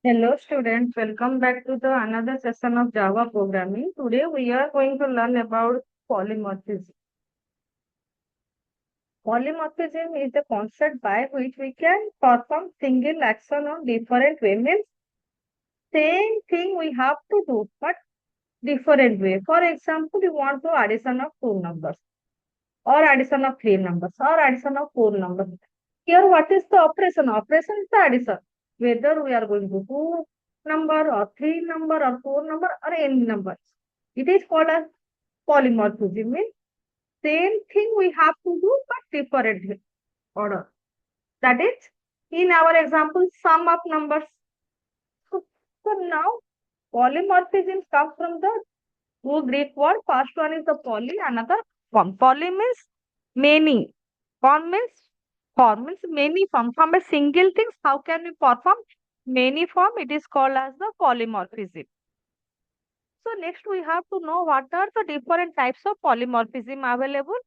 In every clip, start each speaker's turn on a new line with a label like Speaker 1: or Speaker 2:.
Speaker 1: Hello students, welcome back to the another session of Java programming. Today we are going to learn about polymorphism. Polymorphism is the concept by which we can perform single action on different way. Means same thing we have to do, but different way. For example, you want to addition of two numbers, or addition of three numbers, or addition of four numbers. Here, what is the operation? Operation is the addition. Whether we are going to two number or three number or four number or any numbers. It is called as polymorphism. Means same thing we have to do but different order. That is, in our example, sum of numbers. So, so now polymorphism comes from the two Greek word. First one is the poly, another form. Poly means many. Form means form means many form. From a single things, how can we perform many form? It is called as the polymorphism. So next we have to know what are the different types of polymorphism available.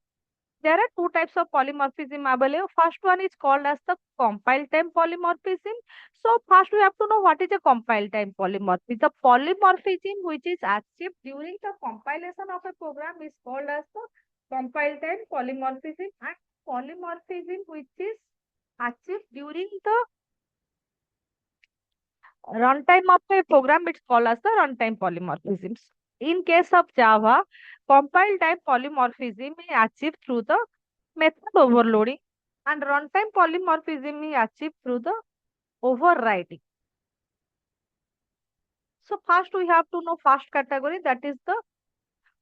Speaker 1: There are two types of polymorphism available. First one is called as the compile time polymorphism. So first we have to know what is a compile time polymorphism. The polymorphism which is achieved during the compilation of a program is called as the compile time polymorphism, and polymorphism which is achieved during the runtime of a program, it's called as the runtime polymorphisms. In case of Java, compile time polymorphism is achieved through the method overloading, and runtime polymorphism is achieved through the overriding. So first we have to know first category, that is the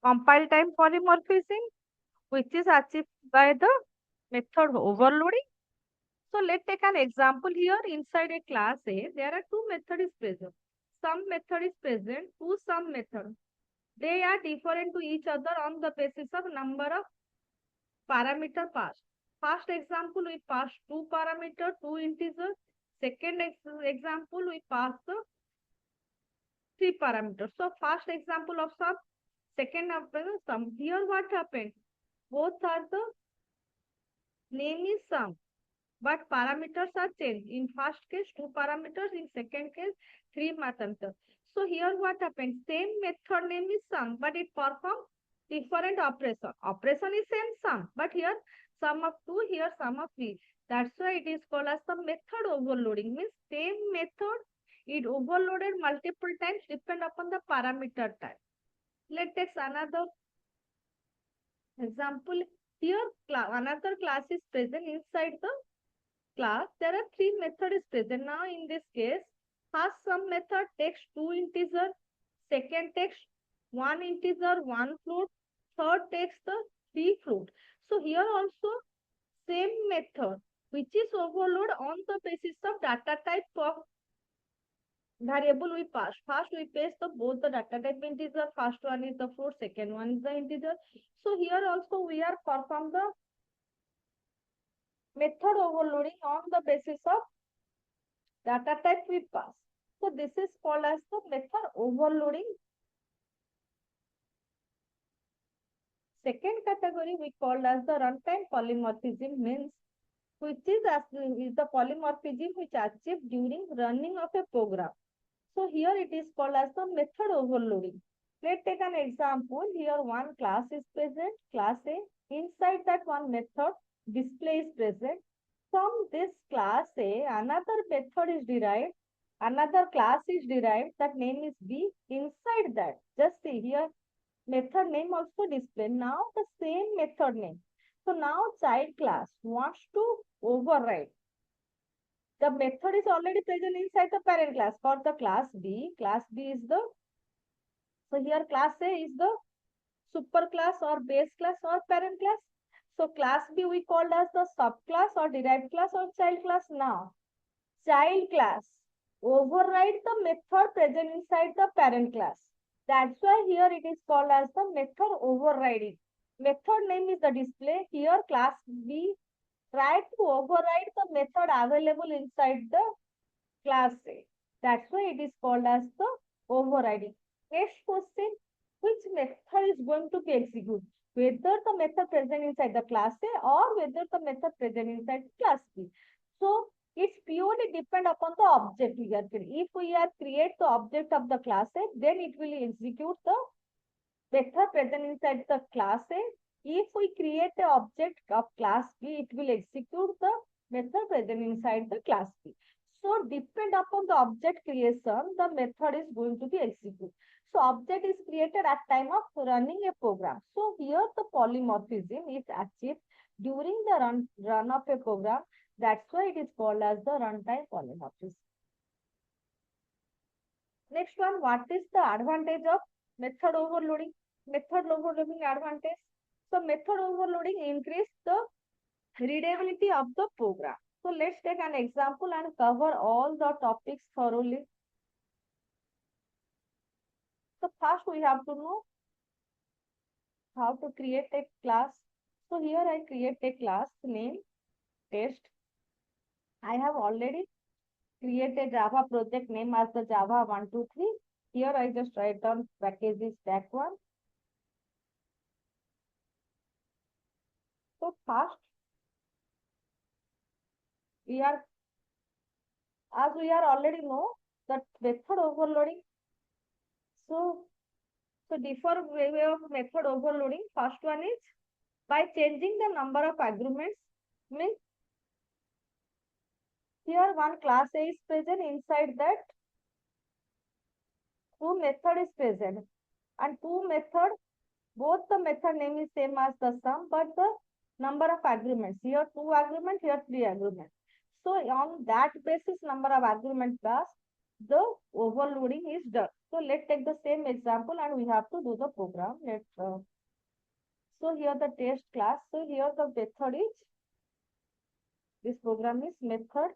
Speaker 1: compile time polymorphism, which is achieved by the method overloading. So let's take an example here. Inside a class A, there are two methods present. Some method is present, two sum method. They are different to each other on the basis of number of parameter passed. First example, we pass two parameter, two integers. Second example, we pass the three parameters. So first example of sum, second of the sum. Here what happened? Both are the name is sum, but parameters are changed. In first case, two parameters. In second case, three parameters. So here what happens? Same method name is sum, but it performs different operation. Operation is same sum, but here sum of two, here sum of three. That's why it is called as the method overloading. Means same method, it overloaded multiple times depend upon the parameter type. Let's take another example. Here another class is present inside the class. There are three methods present. Now in this case, first sum method takes two integers, second takes one integer, one float, third takes the three float. So here also same method which is overload on the basis of data type of variable we pass. First we paste the both the data type integer. First one is the float, second one is the integer. So here also we are perform the method overloading on the basis of data type we pass. So this is called as the method overloading. Second category we called as the runtime polymorphism, means which is the polymorphism which achieved during running of a program. So here it is called as the method overloading. Let's take an example. Here one class is present, class A. Inside that one method display is present. From this class A, another method is derived. Another class is derived. That name is B. Inside that, just see here, method name also display. Now the same method name. So now child class wants to override. The method is already present inside the parent class. For the class B is the, so here class A is the super class or base class or parent class. So class B we called as the subclass or derived class or child class. Now child class override the method present inside the parent class. That's why here it is called as the method overriding. Method name is the display. Here class B try to override the method available inside the class A. That's why it is called as the overriding. Next question, which method is going to be executed? Whether the method present inside the class A or whether the method present inside class B. So its PO purely depend upon the object we are creating. If we are create the object of the class A, then it will execute the method present inside the class A. If we create the object of class B, it will execute the method present inside the class B. So depend upon the object creation, the method is going to be executed. So object is created at time of running a program. So here the polymorphism is achieved during the run of a program. That's why it is called as the runtime polymorphism. Next one, what is the advantage of method overloading? Method overloading advantage. So method overloading increase the readability of the program. So let's take an example and cover all the topics thoroughly. So first we have to know how to create a class. So here I create a class name test. I have already created Java project name as the Java 123. Here I just write down packages stack one. So first we are, as we are already know that method overloading. So different way of method overloading. First one is by changing the number of arguments. Means here one class A is present, inside that two method is present, and two method, both the method name is same as the sum, but the number of arguments, here two arguments, here three arguments. So on that basis number of arguments plus the overloading is done. So let's take the same example and we have to do the program. So here the test class. So here the method is, this program is method.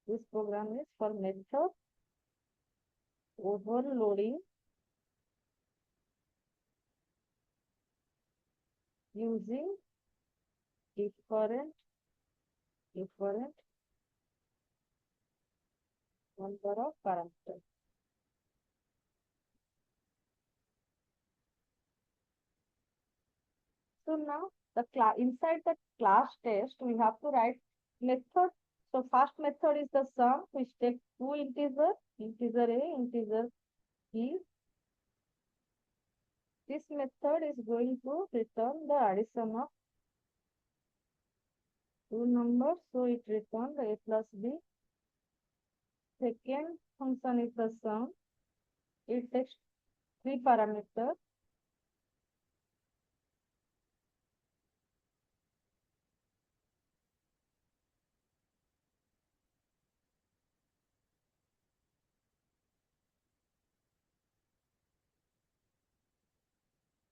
Speaker 1: This program is for method overloading using different number of parameters. So now the class, inside the class test we have to write method. So first method is the sum, which takes two integer, integer A, integer B. This method is going to return the addition of two numbers, so it returns the A plus B. Second function is the sum. It takes three parameters.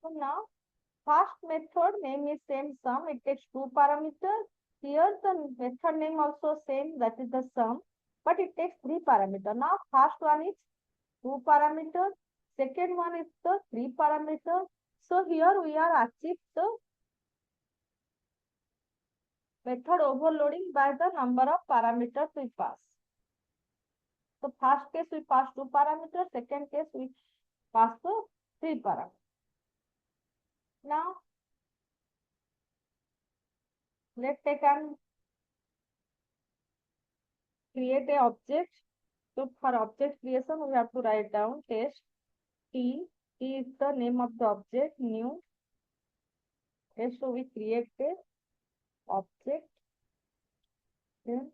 Speaker 1: So now first method name is same sum. It takes two parameters. Here the method name also same, that is the sum, but it takes three parameters. Now first one is two parameters. Second one is the three parameters. So here we are achieved the method overloading by the number of parameters we pass. So first case we pass two parameters. Second case we pass the three parameters. Now let's take and create a object. So for object creation, we have to write down test T. T is the name of the object, new. Okay, so we create a object. Then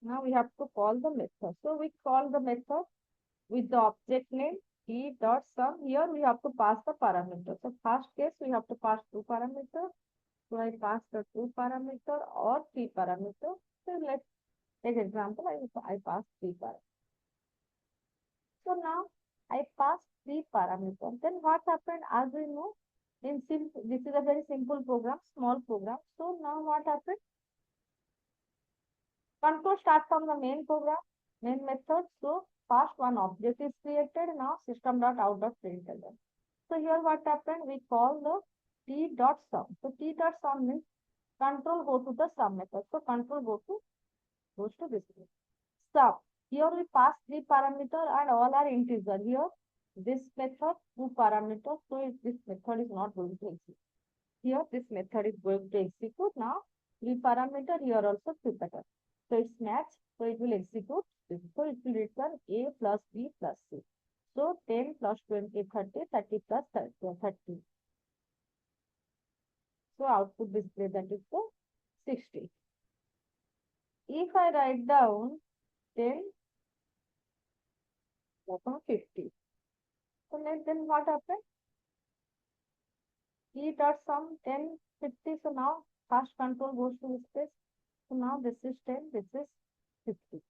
Speaker 1: now we have to call the method. So we call the method with the object name T dot sum. Here we have to pass the parameter. So first case we have to pass two parameters. So I pass the two parameter or three parameter. So let's take example. I pass three parameters. So now I pass three parameters. Then what happened? As we know, this is a very simple program, small program. So now what happened? Control start from the main program, main method. So first one object is created. Now system.out.println. So here what happened? We call the t dot sum. So t dot sum means control go to the sum method. So control goes to this sum. Here we pass three parameter and all are integer. Here this method two parameters. So this method is not going to exist. Here this method is going to execute now. Three parameter here also three pattern. So it's match. So it will execute. So it will return A plus B plus C. So 10 plus 20, 30, 30 plus 30. So output display that is the 60. If I write down 10, 50. So then what happens? E dot sum 10, 50. So now fast control goes to this place. So now this is 10, this is 50.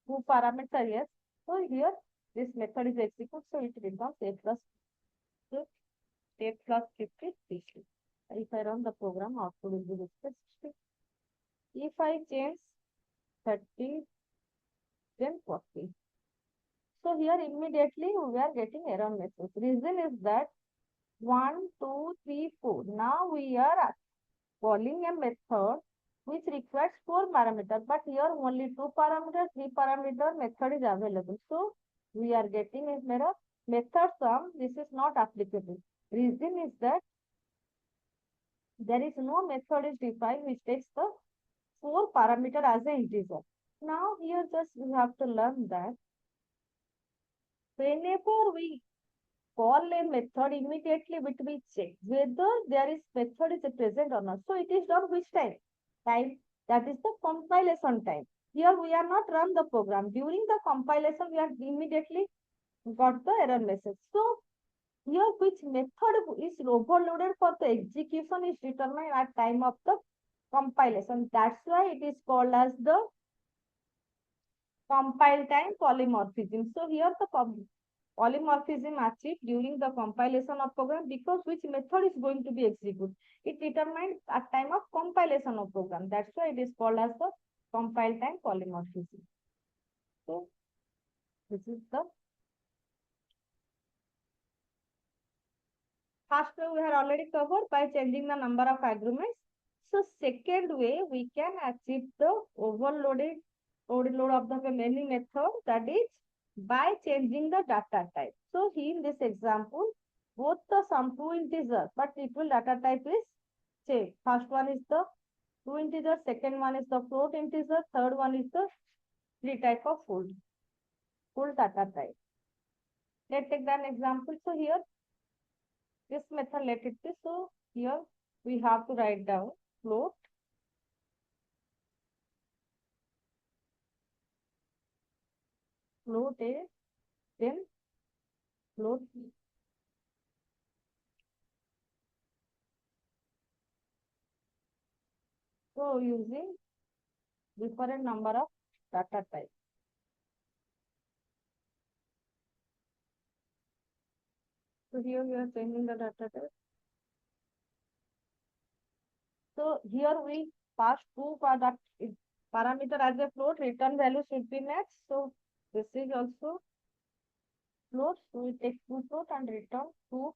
Speaker 1: Two parameters yes. So here this method is executed. So it becomes a plus 50, 60. If I run the program, output will be this 60. If I change 30, then 40. So here immediately we are getting error message. Reason is that 1, 2, 3, 4. Now we are calling a method which requires four parameters, but here only two parameters, three parameter method is available. So we are getting a error. Method sum, this is not applicable. Reason is that there is no method is defined which takes the four parameter as an integer. Now here just we have to learn that whenever we call a method, immediately it will check whether there is method is present or not. So it is done which time? Time that is the compilation time. Here we are not run the program. During the compilation, we are immediately got the error message. So here which method is overloaded for the execution is determined at time of the compilation. That's why it is called as the compile time polymorphism. So here the polymorphism achieved during the compilation of program because which method is going to be executed. It determined at time of compilation of program. That's why it is called as the compile time polymorphism. So this is the first way we have already covered by changing the number of arguments. So second way we can achieve the overload of the many method, that is by changing the data type. So here in this example, both the sum two integer, but equal data type is changed. First one is the two integer, second one is the float integer, third one is the three type of full data type. Let's take an example. So here this method let it be. So here we have to write down float A, then float B. So using different number of data type. So here we are changing the data type. So here we pass two parameter as a float, return value should be matched. So this is also float. So we take two float and return two.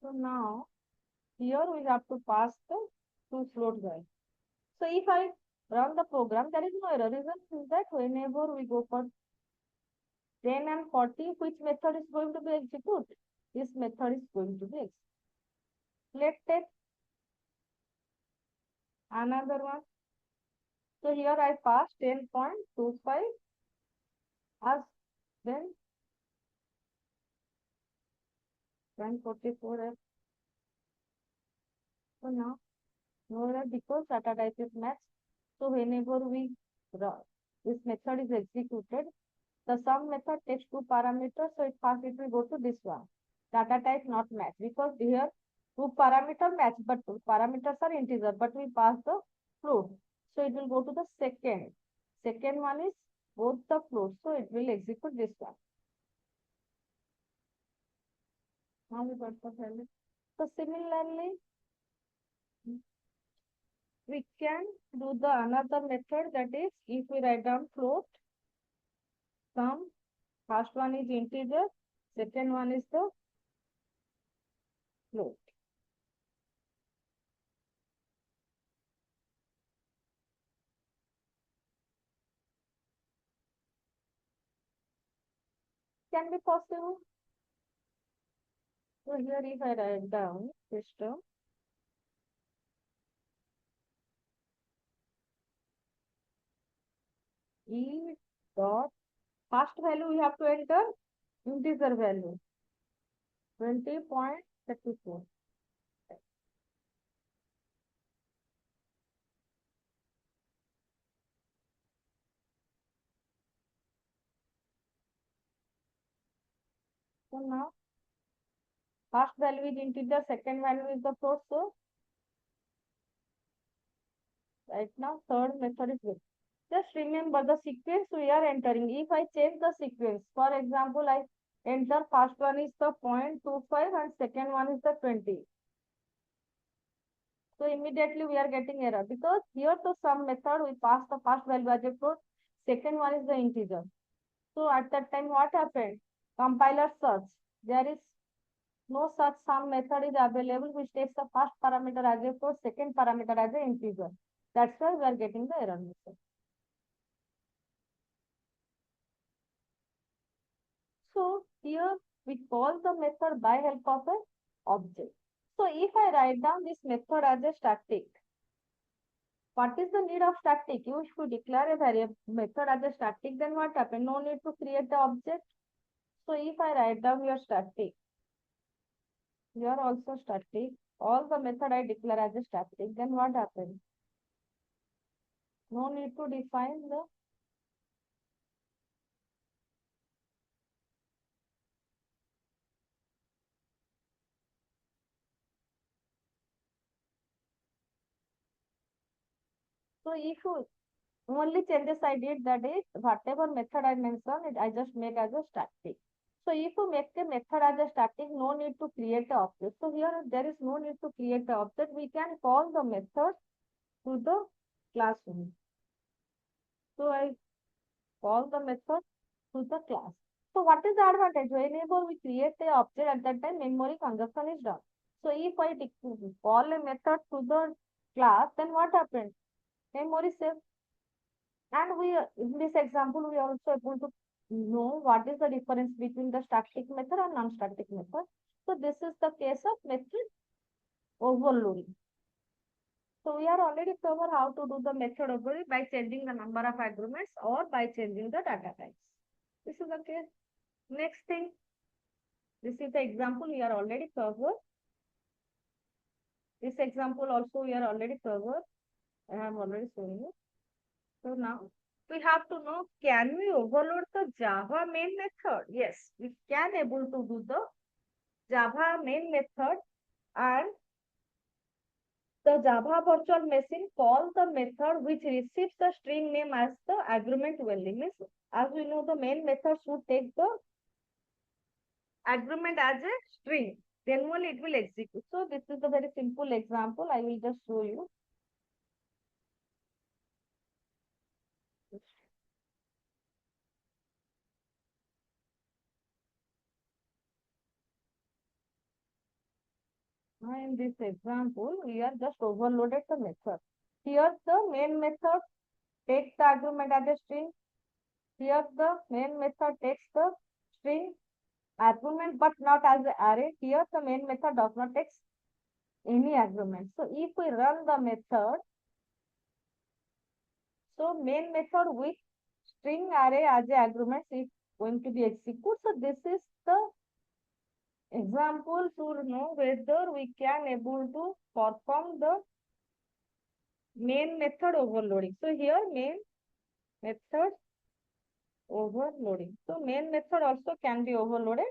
Speaker 1: So now here we have to pass the two float value. So if I run the program, there is no error. Reason is that whenever we go for 10 and 40, which method is going to be executed? This method is going to be executed. Let's take another one. So here I pass 10.25 as then 1044 as. So now, no error because data type is matched. So whenever we run, this method is executed, the sum method takes two parameters, so it will go to this one. Data type not match because here two parameter match, but two parameters are integer, but we pass the float. So it will go to the second. Second one is both the floats, so it will execute this one. Now we got the value. So similarly, we can do the another method, that is if we write down float sum, first one is integer, second one is the float. can be possible. So here if I write down this term, E dot first value we have to enter integer value 20.34. So now first value is integer, second value is the float. So right now third method is this. Just remember the sequence we are entering. If I change the sequence, for example, I enter first one is the 0.25 and second one is the 20. So immediately we are getting error because here the sum method we pass the first value as a float, second one is the integer. So at that time what happened? Compiler search. There is no such sum method is available which takes the first parameter as a float, second parameter as an integer. That's why we are getting the error message. So here we call the method by help of an object. So if I write down this method as a static, what is the need of static? If you declare a variable method as a static, then what happens? No need to create the object. So if I write down your static, here also static, all the method I declare as a static, then what happens? No need to define the. So if you only changes I did, that is whatever method I mentioned, I just make as a static. So if you make a method as a static, no need to create the object. So here there is no need to create the object. We can call the method to the class only. So I call the method to the class. So what is the advantage? Whenever we create a object at that time, memory consumption is done. So if I call a method to the class, then what happens? Memory save. And we, in this example, we are also able to know what is the difference between the static method and non-static method. So this is the case of method overloading. So we are already covered how to do the method overloading by changing the number of arguments or by changing the data types. This is the case. Next thing, this is the example we are already covered. This example also we are already covered. I have already shown you. So now we have to know, can we overload the Java main method? Yes, we can able to do the Java main method, and the Java virtual machine calls the method which receives the string name as the argument value. Means as we know, the main method should take the argument as a string. Then only it will execute. So this is a very simple example. I will just show you. In this example, we are just overloaded the method. Here the main method takes the argument as a string. Here the main method takes the string argument but not as an array. Here the main method does not take any argument. So if we run the method, so main method with string array as a argument is going to be executed. So this is the example to know whether we can able to perform the main method overloading. So here main method overloading. So main method also can be overloaded.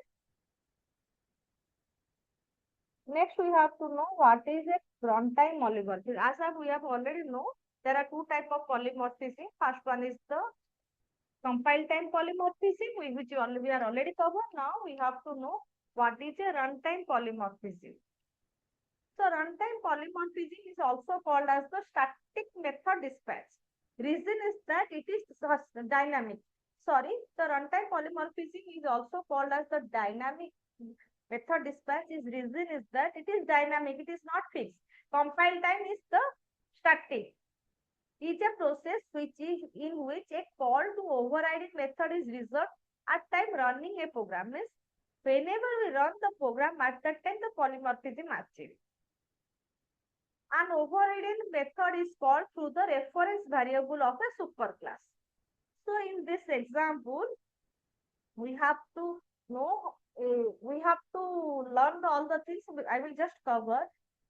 Speaker 1: Next, we have to know what is a runtime polymorphism. As we have already know, there are two types of polymorphism. First one is the compile time polymorphism, which we are already covered. Now we have to know what is a runtime polymorphism. So runtime polymorphism is also called as the static method dispatch. Reason is that it is dynamic. Sorry, the runtime polymorphism is also called as the dynamic method dispatch. Is reason is that it is dynamic, it is not fixed. Compile time is the static. Is a process which is in which a call to overriding method is reserved At time running a program means whenever we run the program at that time the polymorphism achieved. An overridden method is called through the reference variable of a superclass. So in this example, we have to know, we have to learn all the things. I will just cover.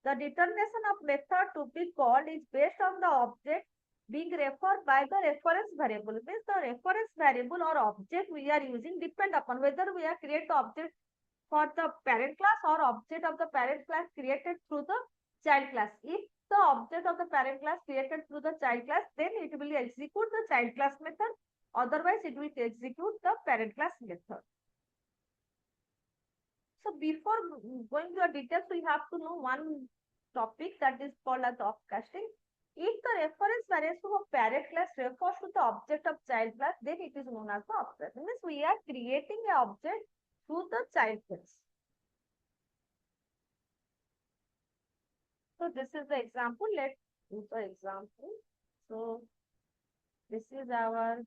Speaker 1: The determination of method to be called is based on the object being referred by the reference variable. Means the reference variable or object we are using depend upon whether we are create the object for the parent class or object of the parent class created through the child class. If the object of the parent class created through the child class, then it will execute the child class method. Otherwise, it will execute the parent class method. So before going to the details, we have to know one topic that is called as offcasting. If the reference variable of parent class refers to the object of child class, then it is known as the offcasting. Means we are creating an object through the child class. So this is the example. Let's do the example. So this is our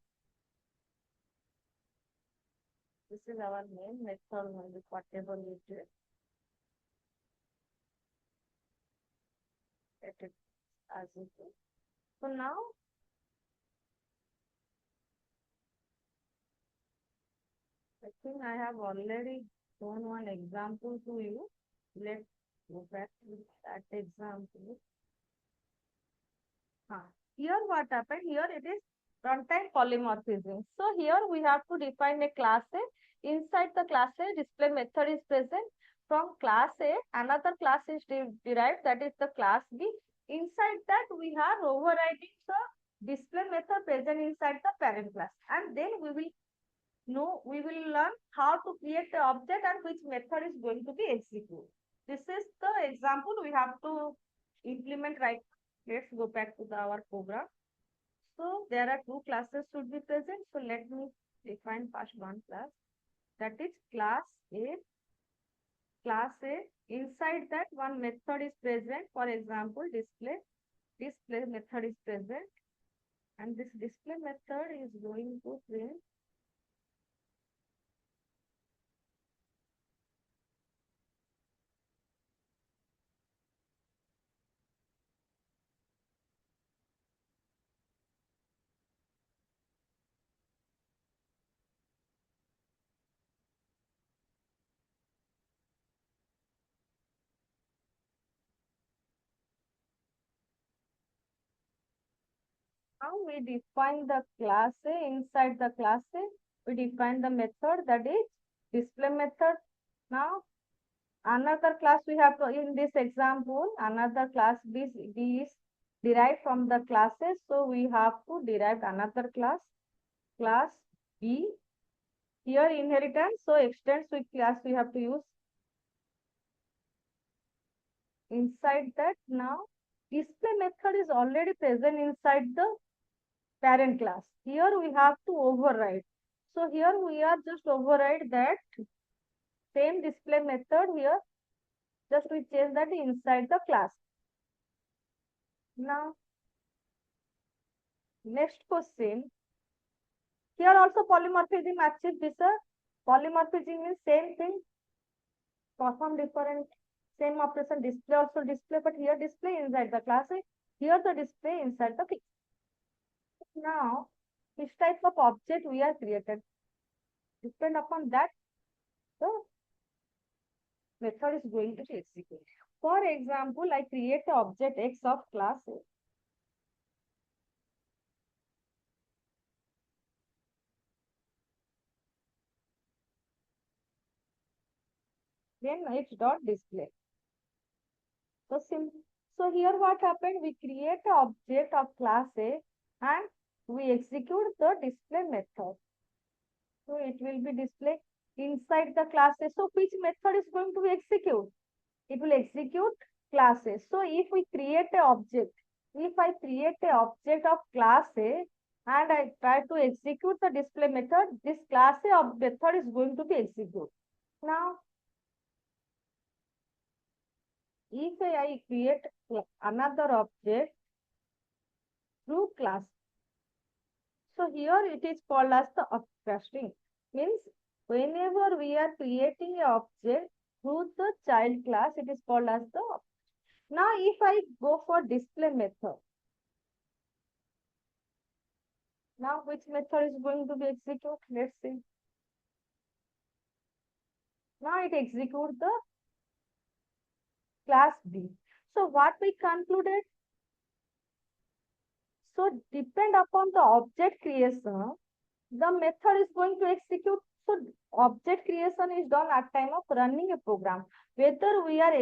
Speaker 1: main method, whatever we do. Let it as it is. So now I think I have already shown one example to you. Let's go back to that example. Here what happened? Here it is runtime polymorphism. So here we have to define a class A. Inside the class A, display method is present. From class A, another class is derived, that is the class B. Inside that, we are overriding the display method present inside the parent class. And then we will learn how to create the object and which method is going to be executed. This is the example we have to implement right. Let's go back to our program. So there are two classes should be present. So let me define first one class, that is class A. Class A, inside that one method is present. For example, display method is present, and this display method is going to print how we define the class A. Inside the class A, we define the method, that is display method. Now another class we have to, in this example, another class B is derived from the classes. So we have to derive another class B. Here inheritance, so extends with class we have to use. Inside that, now display method is already present inside the parent class. Here we have to override. So here we are just override that same display method here. Just we change that inside the class. Now, next question. Here also polymorphism achieved this. Polymorphism is same thing. Perform different same operation. Display also display, but here display inside the class. Here the display inside the class. Now, which type of object we are created? Depend upon that, the method is going to be executed. For example, I create the object X of class A. Then it's dot display. So, so here what happened? We create the object of class A and we execute the display method. So it will be displayed inside the class A. So which method is going to be executed? It will execute classes. So if we create an object, if I create an object of class A and I try to execute the display method, this class A of method is going to be executed. Now, if I create another object through class, so here it is called as the offcasting. Means whenever we are creating a object through the child class, it is called as the object. Now, if I go for display method, now which method is going to be executed? Let's see. Now it executes the class B. So what we concluded? So depend upon the object creation, the method is going to execute. So object creation is done at time of running a program. Whether we are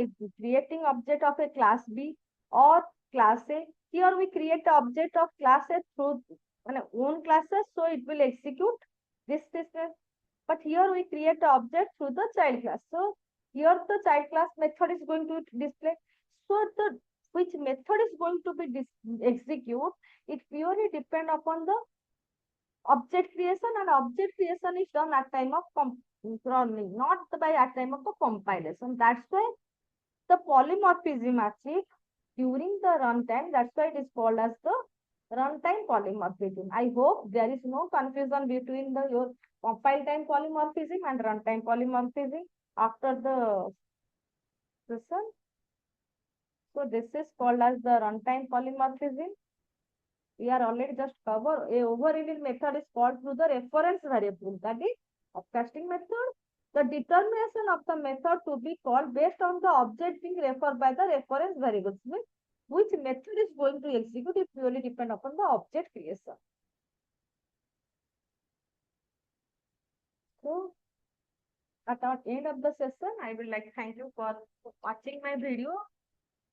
Speaker 1: creating object of a class B or class A, here we create the object of class A through own classes, so it will execute this. But here we create the object through the child class. So here the child class method is going to display. So the which method is going to be execute, it purely depend upon the object creation, and object creation is done at time of running, not by at time of the compilation. That's why the polymorphism achieved during the runtime. That's why it is called as the runtime polymorphism. I hope there is no confusion between the your compile time polymorphism and runtime polymorphism after the session. So this is called as the runtime polymorphism. We are already just cover a overridden method is called through the reference variable, that is upcasting method. The determination of the method to be called based on the object being referred by the reference variables, means which method is going to execute, it purely depend upon the object creation. So at the end of the session, I will like thank you for watching my video.